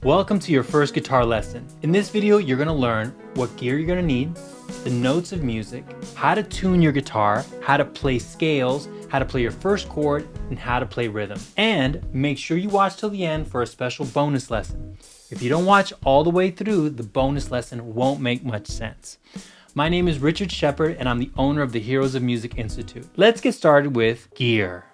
Welcome to your first guitar lesson. In this video, you're going to learn what gear you're going to need, the notes of music, how to tune your guitar, how to play scales, how to play your first chord, and how to play rhythm. And make sure you watch till the end for a special bonus lesson. If you don't watch all the way through, the bonus lesson won't make much sense. My name is Richard Shepard, and I'm the owner of the Heroes of Music Institute. Let's get started with gear.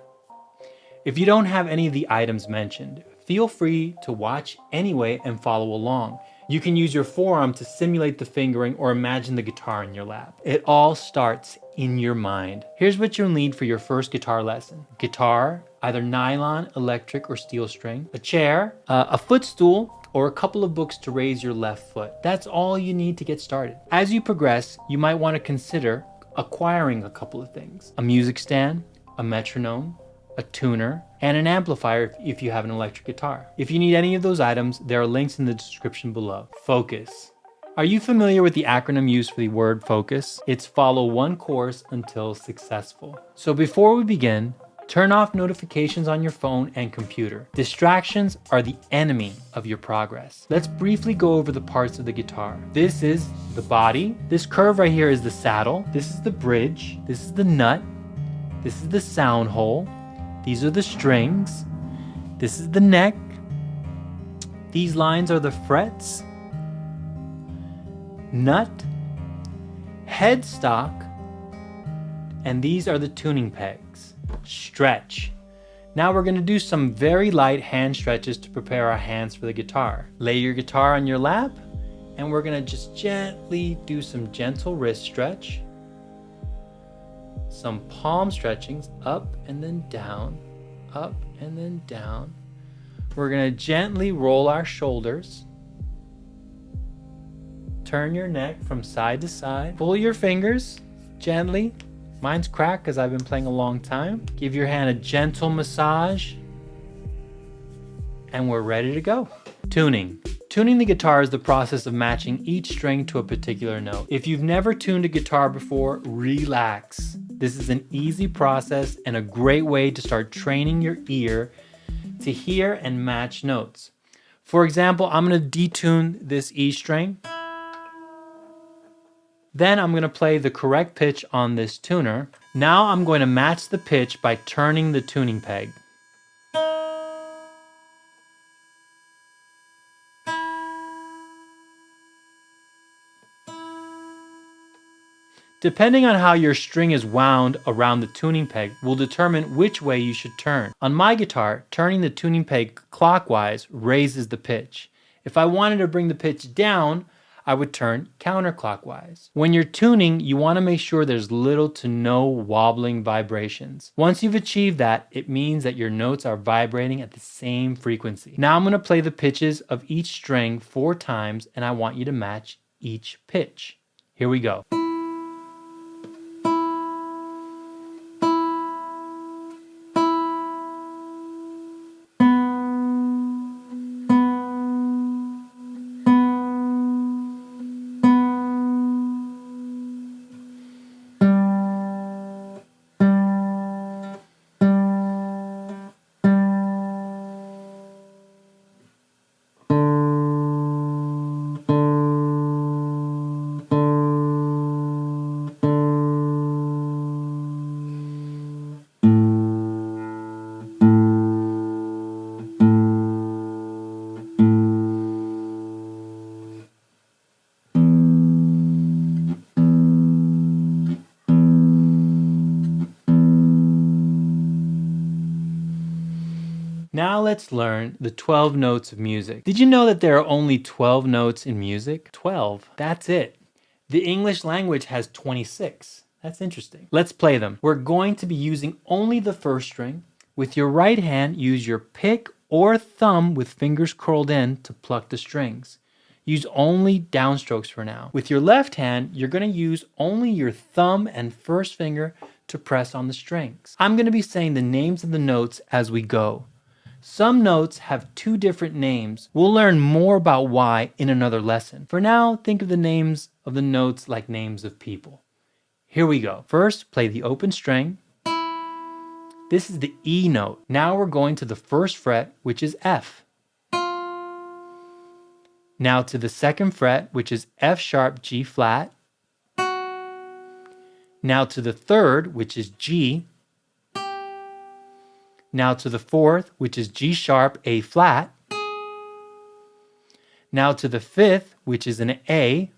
If you don't have any of the items mentioned, feel free to watch anyway and follow along. You can use your forearm to simulate the fingering or imagine the guitar in your lap. It all starts in your mind. Here's what you'll need for your first guitar lesson. Guitar, either nylon, electric, or steel string, a chair, a footstool, or a couple of books to raise your left foot. That's all you need to get started. As you progress, you might want to consider acquiring a couple of things. A music stand, a metronome, a tuner, and an amplifier if you have an electric guitar. If you need any of those items, there are links in the description below. Focus. Are you familiar with the acronym used for the word focus? It's follow one course until successful. So before we begin, turn off notifications on your phone and computer. Distractions are the enemy of your progress. Let's briefly go over the parts of the guitar. This is the body. This curve right here is the saddle. This is the bridge. This is the nut. This is the sound hole. These are the strings. This is the neck. These lines are the frets. Nut, headstock, and these are the tuning pegs. Stretch. Now we're going to do some very light hand stretches to prepare our hands for the guitar. Lay your guitar on your lap, and we're going to just gently do some gentle wrist stretch. Some palm stretchings, up and then down, up and then down. We're going to gently roll our shoulders. Turn your neck from side to side. Pull your fingers gently. Mine's cracked because I've been playing a long time. Give your hand a gentle massage. And we're ready to go. Tuning. Tuning the guitar is the process of matching each string to a particular note. If you've never tuned a guitar before, relax. This is an easy process and a great way to start training your ear to hear and match notes. For example, I'm going to detune this E string. Then I'm going to play the correct pitch on this tuner. Now I'm going to match the pitch by turning the tuning peg. Depending on how your string is wound around the tuning peg will determine which way you should turn. On my guitar, turning the tuning peg clockwise raises the pitch. If I wanted to bring the pitch down, I would turn counterclockwise. When you're tuning, you want to make sure there's little to no wobbling vibrations. Once you've achieved that, it means that your notes are vibrating at the same frequency. Now I'm going to play the pitches of each string 4 times, and I want you to match each pitch. Here we go. Now let's learn the 12 notes of music. Did you know that there are only 12 notes in music? 12. That's it. The English language has 26. That's interesting. Let's play them. We're going to be using only the first string. With your right hand, use your pick or thumb with fingers curled in to pluck the strings. Use only downstrokes for now. With your left hand, you're going to use only your thumb and first finger to press on the strings. I'm going to be saying the names of the notes as we go. Some notes have 2 different names. We'll learn more about why in another lesson. For now, think of the names of the notes like names of people. Here we go. First, play the open string. This is the E note. Now we're going to the first fret, which is F. Now to the second fret, which is F sharp, G flat. Now to the third, which is G. Now to the fourth, which is G sharp, A flat. Now to the fifth, which is an A.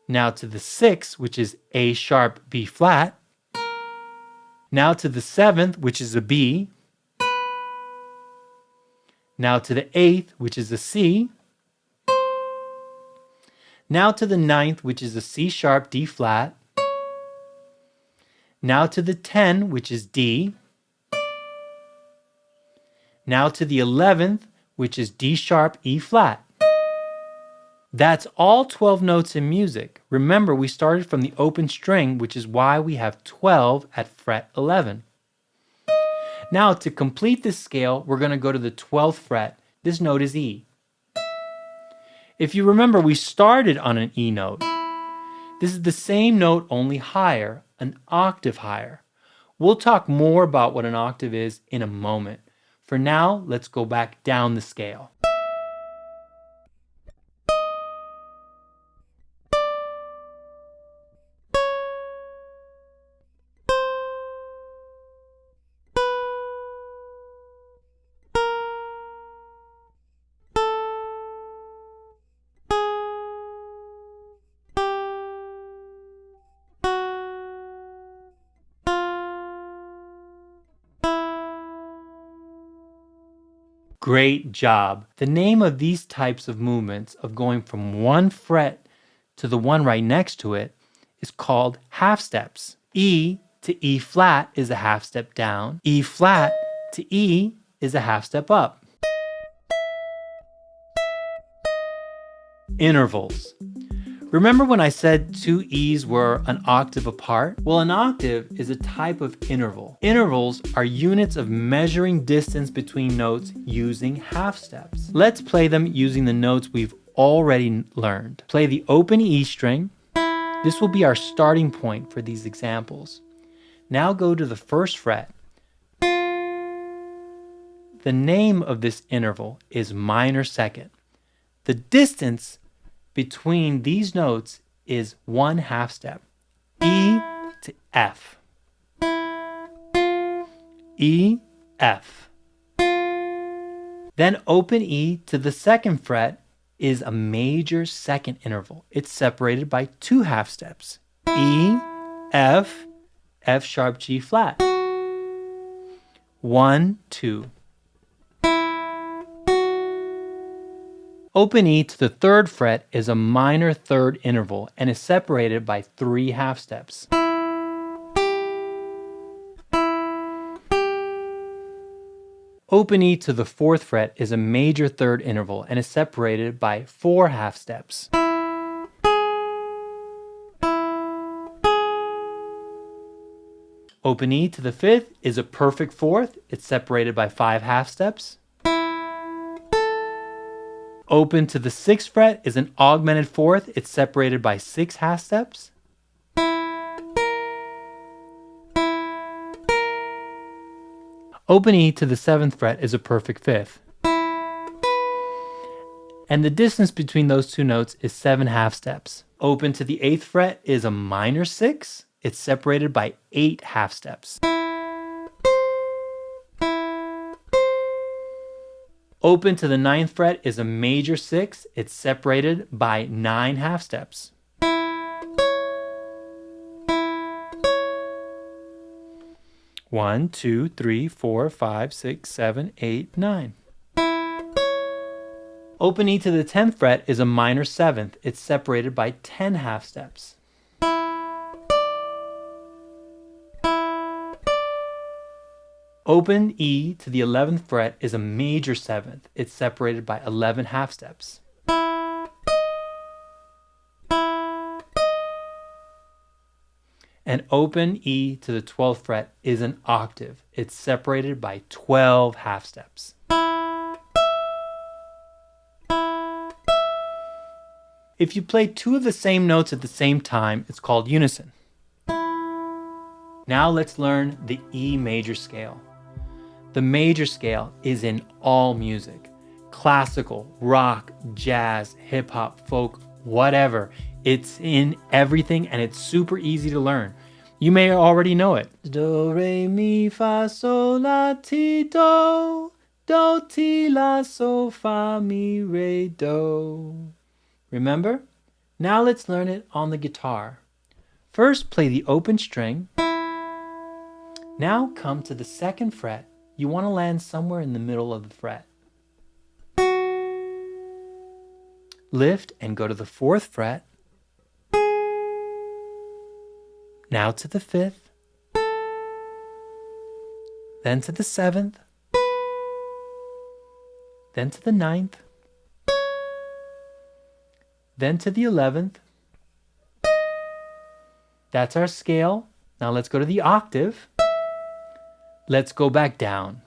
Now to the sixth, which is A sharp, B flat. Now to the seventh, which is a B. Now to the eighth, which is a C. Now to the ninth, which is a C sharp, D flat. Now to the 10, which is D. Now to the 11th, which is D sharp, E flat. That's all 12 notes in music. Remember, we started from the open string, which is why we have 12 at fret 11. Now, to complete this scale, we're going to go to the 12th fret. This note is E. If you remember, we started on an E note. This is the same note, only higher, an octave higher. We'll talk more about what an octave is in a moment. For now, let's go back down the scale. Great job. The name of these types of movements of going from one fret to the one right next to it is called half steps. E to E flat is a half step down. E flat to E is a half step up. Intervals. Remember when I said two E's were an octave apart? Well, an octave is a type of interval. Intervals are units of measuring distance between notes using half steps. Let's play them using the notes we've already learned. Play the open E string. This will be our starting point for these examples. Now go to the first fret. The name of this interval is minor second. The distance between these notes is one half step. E to F. E, F. Then open E to the second fret is a major second interval. It's separated by two half steps. E, F, F sharp, G flat. 1, 2. Open E to the third fret is a minor third interval and is separated by three half steps. Open E to the fourth fret is a major third interval and is separated by four half steps. Open E to the fifth is a perfect fourth. It's separated by five half steps. Open to the sixth fret is an augmented fourth. It's separated by six half steps. Open E to the seventh fret is a perfect fifth. And the distance between those two notes is 7 half steps. Open to the eighth fret is a minor six. It's separated by 8 half steps. Open to the ninth fret is a major six. It's separated by 9 half steps. One, two, three, four, five, 6, 7, 8, 9. Open E to the 10th fret is a minor seventh. It's separated by 10 half steps. Open E to the 11th fret is a major seventh. It's separated by 11 half steps. And open E to the 12th fret is an octave. It's separated by 12 half steps. If you play two of the same notes at the same time, it's called unison. Now let's learn the E major scale. The major scale is in all music. Classical, rock, jazz, hip hop, folk, whatever. It's in everything and it's super easy to learn. You may already know it. Do, re, mi, fa, sol, la, ti, do. Do, ti, la, sol, fa, mi, re, do. Remember? Now let's learn it on the guitar. First, play the open string. Now come to the second fret. You want to land somewhere in the middle of the fret. Lift and go to the fourth fret. Now to the fifth. Then to the seventh. Then to the ninth. Then to the 11th. That's our scale. Now let's go to the octave. Let's go back down.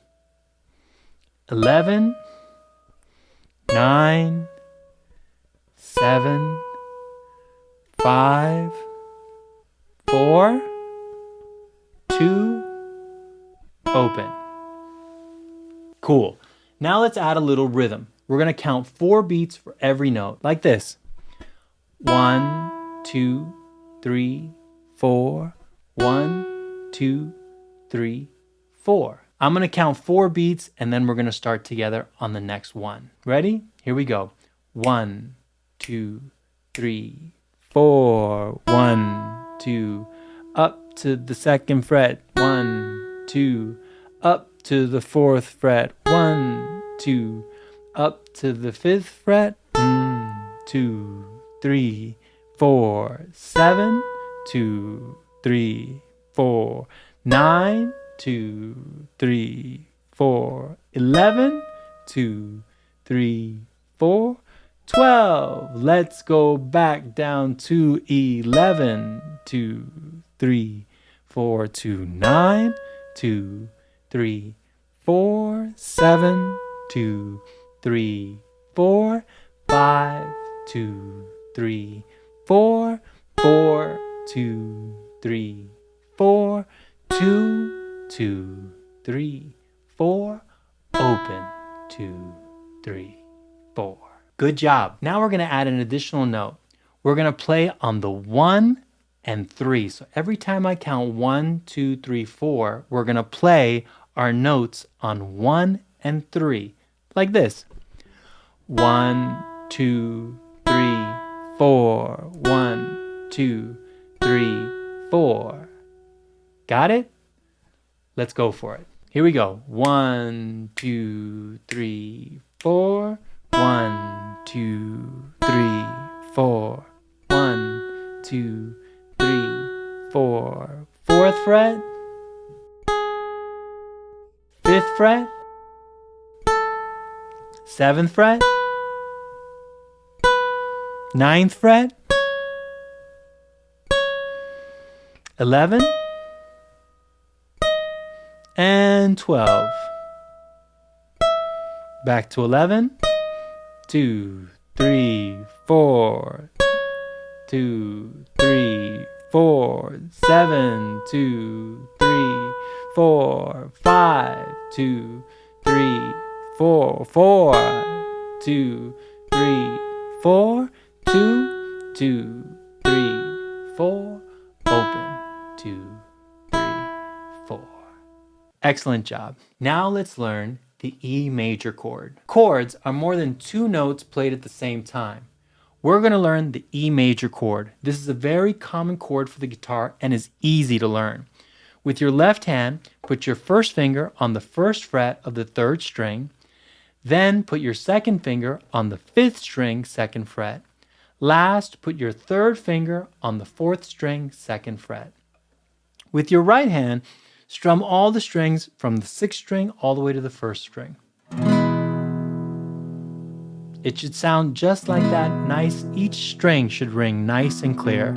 11, 9, 7, 5, 4, 2, open. Cool. Now let's add a little rhythm. We're going to count 4 beats for every note, like this. 1, 2, 3, 4. 1, 2, 3, 4. I'm going to count 4 beats and then we're going to start together on the next one. Ready? Here we go. 1, 2, 3, 4. 1, 2. Up to the second fret. 1, 2. Up to the fourth fret. 1, 2. Up to the fifth fret. 2, 3, 4. 7, 2, 3, 4. 9, 2, 3, 4. 11, 2, 3, 4. 12. Let's go back down to 11, 2, 3, 4 to 9, 2, 3, 4, 7, 2, 3, 4, 5, 2, 3, 4, 4, 2, 3, 4, 2, 2, 3, 4, open, 2, 3, 4. Good job. Now we're going to add an additional note. We're going to play on the 1 and 3. So every time I count 1, 2, 3, 4, we're going to play our notes on 1 and 3, like this. 1, 2, 3, 4. 1, 2, 3, 4. Got it? Let's go for it. Here we go. 1, 2, 3, 4. 1, 2, 3, 4. 1, 2, 3, 4. 4th fret. 5th fret. 7th fret. 9th fret. 11 and 12. Back to 11. 2, 3, 4. 2, 3, 4. 7, 2, 3, 4. 5, 2, 3, 4. 4, 2, 3, 4. 2, 2, 3, 4. Open. 2, 3, 4. Excellent job. Now let's learn the E major chord. Chords are more than 2 notes played at the same time. We're going to learn the E major chord. This is a very common chord for the guitar and is easy to learn. With your left hand, put your first finger on the 1st fret of the 3rd string. Then put your second finger on the 5th string, 2nd fret. Last, put your 3rd finger on the 4th string, 2nd fret. With your right hand, strum all the strings from the 6th string all the way to the 1st string. It should sound just like that, nice. Each string should ring nice and clear.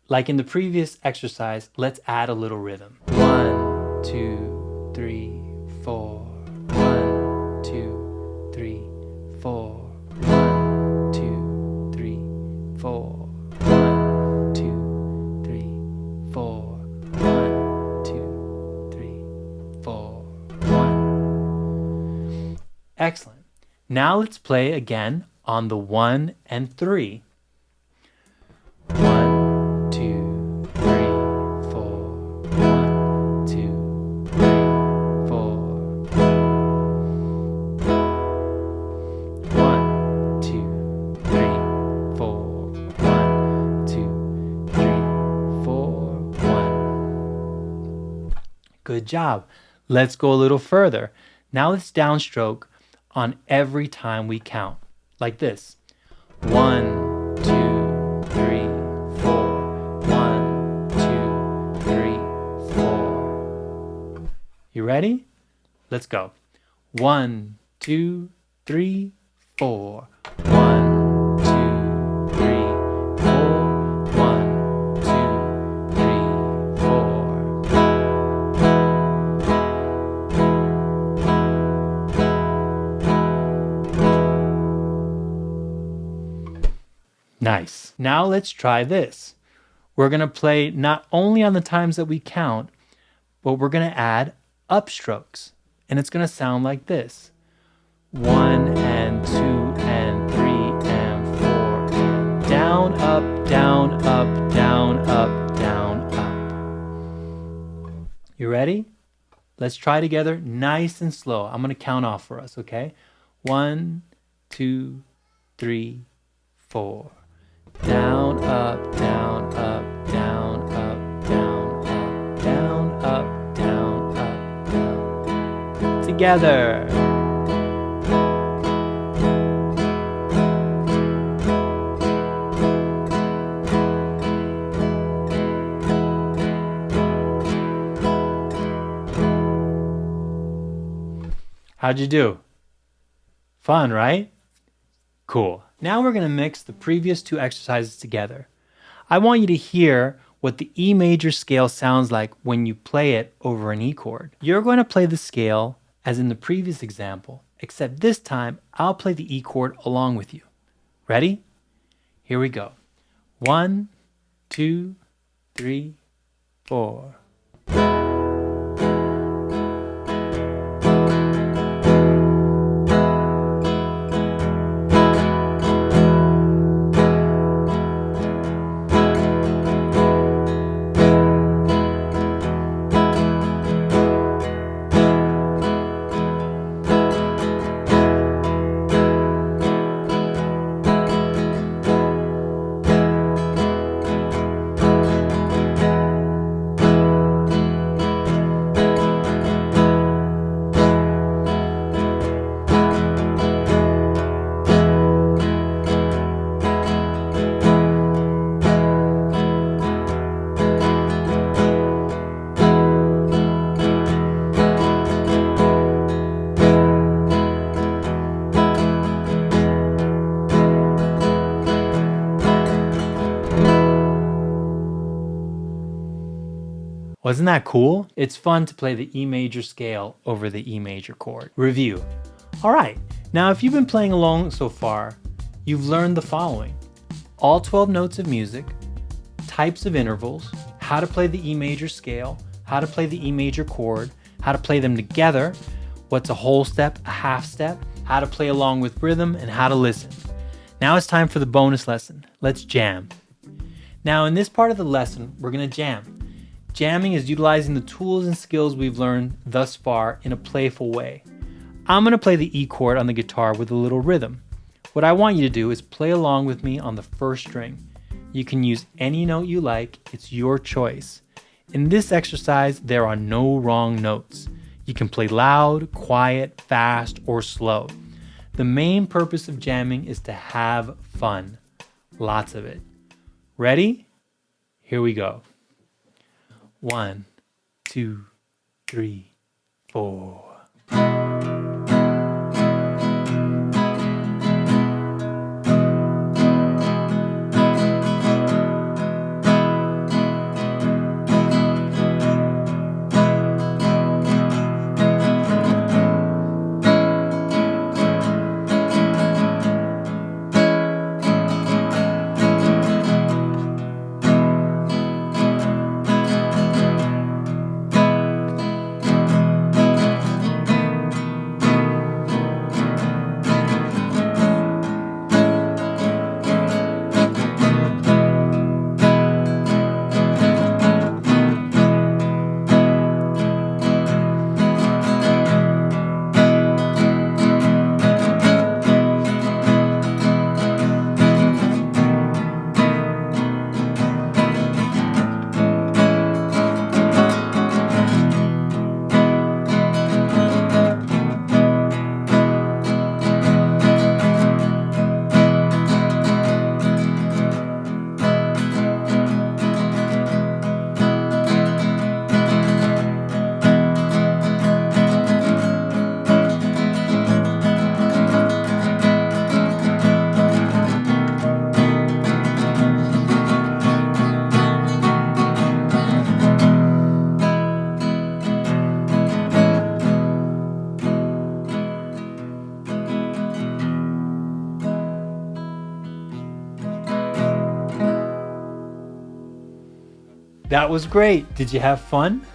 Like in the previous exercise, let's add a little rhythm. 1, 2, 3, 4. 1, 2, 3, 4. 1, 2, 3, 4. 1, 2, 3, 4. 1, 2, 3, 4. Excellent. Now let's play again on the 1 and 3. 1, 2, 3, 4. 1, 2, 3, 4. 1, 2, 3, 4. 1, 2, 3, 4. 1. Good job. Let's go a little further. Now let's downstroke on every time we count, like this. 1, 2, 3, 4. 1, 2, 3, 4. You ready? Let's go. 1, 2, 3, 4. 1, 2, 3, 4. 1, 2, 3, 4. Nice. Now let's try this. We're going to play not only on the times that we count, but we're going to add upstrokes. And it's going to sound like this. 1 and 2 and 3 and 4 and down, up, down, up, down, up, down, up. You ready? Let's try together nice and slow. I'm going to count off for us, okay? 1, 2, 3, 4. Down, up, down, up, down, up, down, up, down, up, down, up, down. Together. How'd you do? Fun, right? Cool. Now we're going to mix the previous two exercises together. I want you to hear what the E major scale sounds like when you play it over an E chord. You're going to play the scale as in the previous example, except this time I'll play the E chord along with you. Ready? Here we go. 1, 2, 3, 4. Wasn't that cool? It's fun to play the E major scale over the E major chord. Review. All right, now if you've been playing along so far, you've learned the following: all 12 notes of music, types of intervals, how to play the E major scale, how to play the E major chord, how to play them together, what's a whole step, a half step, how to play along with rhythm, and how to listen. Now it's time for the bonus lesson. Let's jam. Now in this part of the lesson, we're gonna jam. Jamming is utilizing the tools and skills we've learned thus far in a playful way. I'm going to play the E chord on the guitar with a little rhythm. What I want you to do is play along with me on the first string. You can use any note you like, it's your choice. In this exercise, there are no wrong notes. You can play loud, quiet, fast, or slow. The main purpose of jamming is to have fun. Lots of it. Ready? Here we go. 1, 2, 3, 4. That was great. Did you have fun?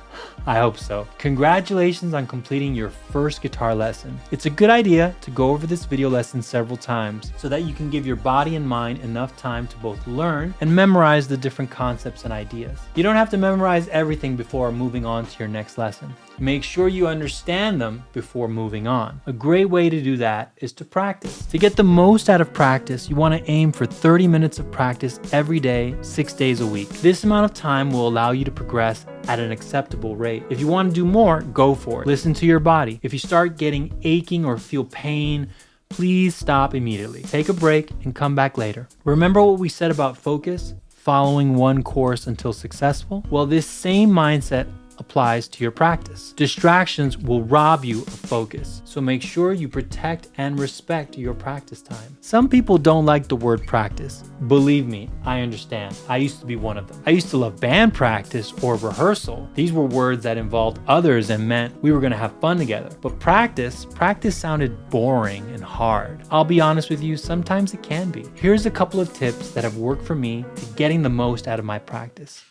I hope so. Congratulations on completing your first guitar lesson. It's a good idea to go over this video lesson several times so that you can give your body and mind enough time to both learn and memorize the different concepts and ideas. You don't have to memorize everything before moving on to your next lesson. Make sure you understand them before moving on. A great way to do that is to practice. To get the most out of practice, you want to aim for 30 minutes of practice every day, 6 days a week. This amount of time will allow you to progress at an acceptable rate. If you want to do more, go for it. Listen to your body. If you start getting aching or feel pain, please stop immediately. Take a break and come back later. Remember what we said about focus? Following one course until successful? Well, this same mindset applies to your practice. Distractions will rob you of focus, so make sure you protect and respect your practice time. Some people don't like the word practice. Believe me, I understand. I used to be one of them. I used to love band practice or rehearsal. These were words that involved others and meant we were going to have fun together. But practice sounded boring and hard. I'll be honest with you, sometimes it can be. Here's a couple of tips that have worked for me to getting the most out of my practice.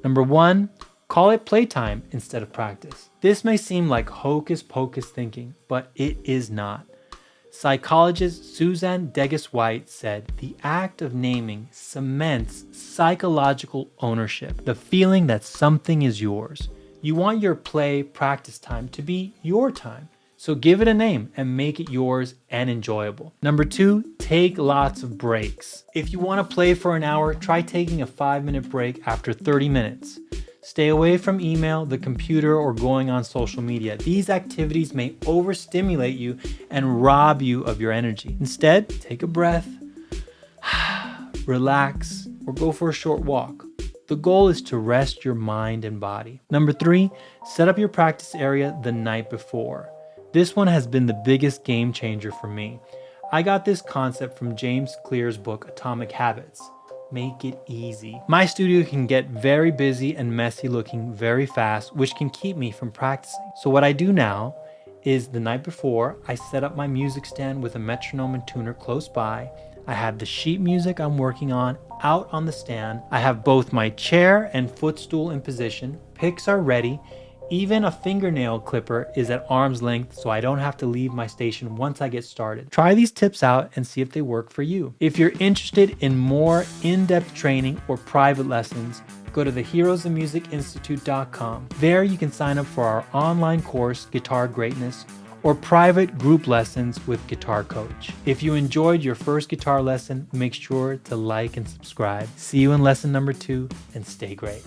Number 1, call it playtime instead of practice. This may seem like hocus pocus thinking, but it is not. Psychologist Suzanne Degas-White said the act of naming cements psychological ownership, the feeling that something is yours. You want your play practice time to be your time. So give it a name and make it yours and enjoyable. Number 2, take lots of breaks. If you want to play for an hour, try taking a 5-minute break after 30 minutes. Stay away from email, the computer, or going on social media. These activities may overstimulate you and rob you of your energy. Instead, take a breath, relax, or go for a short walk. The goal is to rest your mind and body. Number 3, set up your practice area the night before. This one has been the biggest game changer for me. I got this concept from James Clear's book, Atomic Habits. Make it easy. My studio can get very busy and messy looking very fast, which can keep me from practicing. So what I do now is the night before, I set up my music stand with a metronome and tuner close by. I have the sheet music I'm working on out on the stand. I have both my chair and footstool in position. Picks are ready. Even a fingernail clipper is at arm's length, so I don't have to leave my station once I get started. Try these tips out and see if they work for you. If you're interested in more in-depth training or private lessons, go to theheroesofmusicinstitute.com. There you can sign up for our online course, Guitar Greatness, or private group lessons with Guitar Coach. If you enjoyed your first guitar lesson, make sure to like and subscribe. See you in lesson number 2 and stay great.